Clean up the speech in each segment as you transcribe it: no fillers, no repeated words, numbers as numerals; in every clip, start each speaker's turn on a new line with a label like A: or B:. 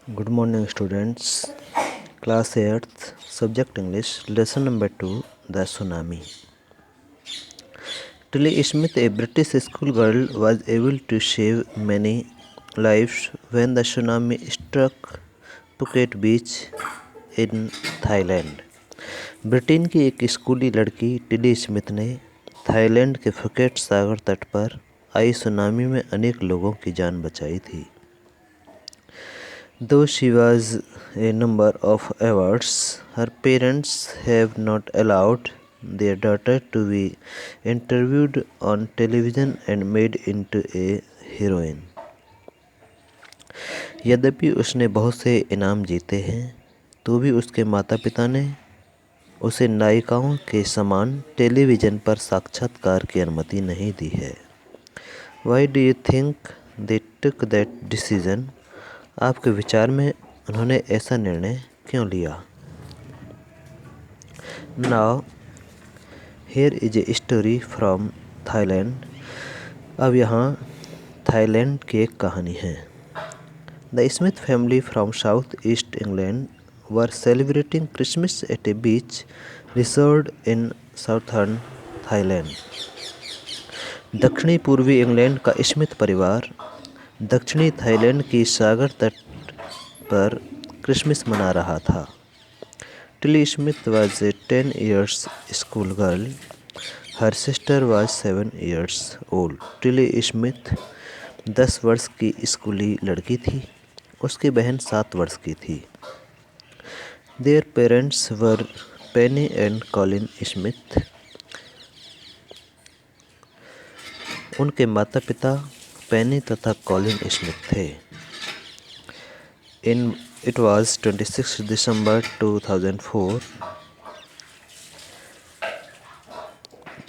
A: Good morning, students. Class 8th, Subject English, Lesson number 2, The Tsunami. Tilly Smith, a British schoolgirl, was able to save many lives when the tsunami struck Phuket Beach in Thailand. Britain की एक स्कूली लड़की Tilly Smith ने Thailand के Phuket सागर तट पर आई tsunami में अनेक लोगों की जान बचाई थी। Though she was a number of awards, her parents have not allowed their daughter to be interviewed on television and made into a heroine. यद्यपि उसने बहुत से इनाम जीते हैं, तो भी उसके माता पिता ने उसे नायिकाओं के समान टेलीविज़न पर साक्षात्कार की अनुमति नहीं दी है। Why do you think they took that decision? आपके विचार में उन्होंने ऐसा निर्णय क्यों लिया? Now, here is a story from Thailand. अब यहाँ थाईलैंड की एक कहानी है। The Smith family from South East England were celebrating Christmas at a beach resort in southern Thailand. दक्षिणी पूर्वी इंग्लैंड का स्मिथ परिवार दक्षिणी थाईलैंड की सागर तट पर क्रिसमस मना रहा था। Tilly Smith was a 10 years school girl. Her sister was 7 years old. Tilly Smith 10 वर्ष की स्कूली लड़की थी। उसकी बहन 7 वर्ष की थी। Their parents were Penny and Colin Smith. उनके माता पिता पेनी तथा कॉलिन स्मिथ थे। It was 26 December 2004.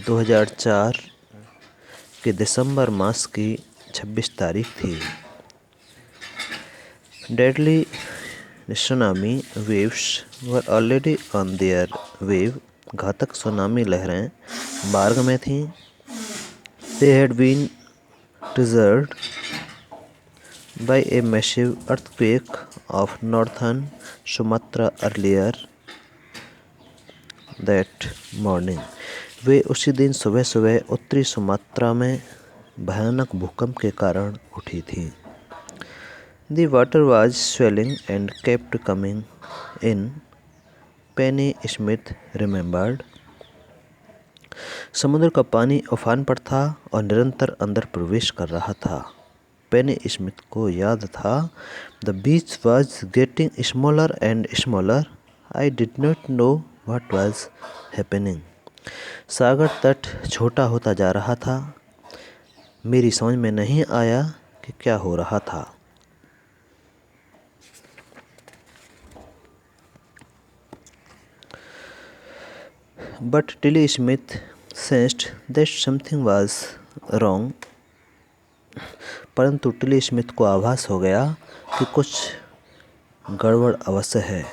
A: 2004 के दिसंबर मास की 26 तारीख थी। Deadly tsunami waves were already on their wave. घातक सुनामी लहरें मार्ग में थीं। They had been triggered by a massive earthquake of northern Sumatra earlier that morning. वे उसी दिन सुबह सुबह उत्तरी सुमात्रा में भयानक भूकंप के कारण उठी थी। The water was swelling and kept coming in. Penny Smith remembered. समुद्र का पानी उफान पर था और निरंतर अंदर प्रवेश कर रहा था। पेनी स्मिथ को याद था। The beach was getting smaller and smaller. I did not know what was happening. सागर तट छोटा होता जा रहा था। मेरी समझ में नहीं आया कि क्या हो रहा था। But Tilly Smith sensed that something was wrong. परंतु टिली स्मिथ को आभास हो गया कि कुछ गड़बड़ अवश्य है।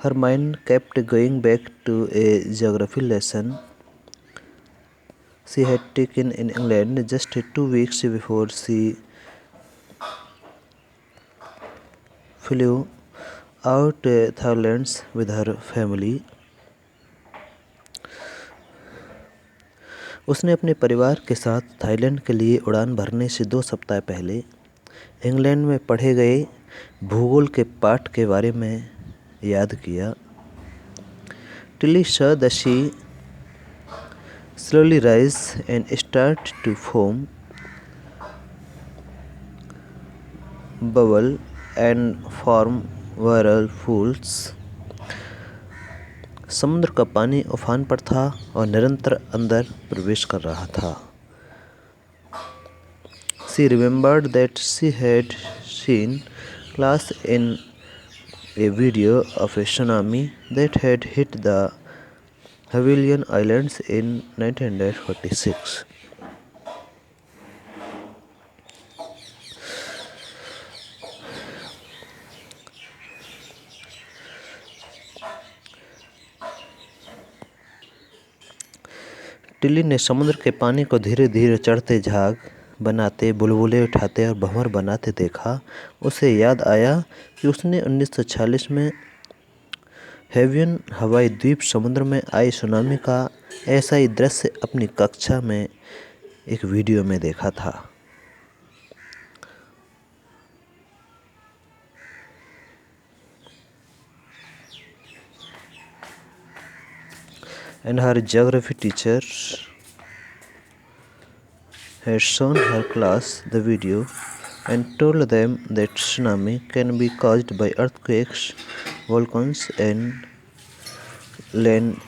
A: Her mind kept going back to a geography lesson she had taken in England just 2 weeks before she flew out Thailand with her family. उसने अपने परिवार के साथ थाईलैंड के लिए उड़ान भरने से 2 सप्ताह पहले इंग्लैंड में पढ़े गए भूगोल के पाठ के बारे में याद किया। Tilly saw the sea slowly rise and start to foam, bubble and form whirlpools. समुद्र का पानी उफान पर था और निरंतर अंदर प्रवेश कर रहा था। She remembered that she had seen class in a video of a tsunami that had hit the Hawaiian Islands in 1946. Tilly ने समुद्र के पानी को धीरे धीरे चढ़ते झाग बनाते, बुलबुले उठाते और भंवर बनाते देखा, उसे याद आया कि उसने 1946 में हेवियन हवाई द्वीप समुद्र में आई सुनामी का ऐसा ही दृश्य अपनी कक्षा में एक वीडियो में देखा था। And her geography teacher had shown her class the video and told them that tsunami can be caused by earthquakes, volcanoes and landslides.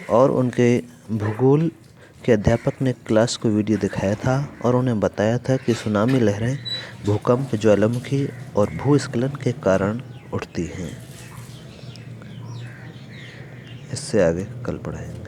A: और उनके भूगोल के अध्यापक ने क्लास को वीडियो दिखाया था और उन्हें बताया था कि सुनामी लहरें भूकंप, ज्वालामुखी और भूस्खलन के कारण उठती हैं। इससे आगे कल पढ़ाएंगे।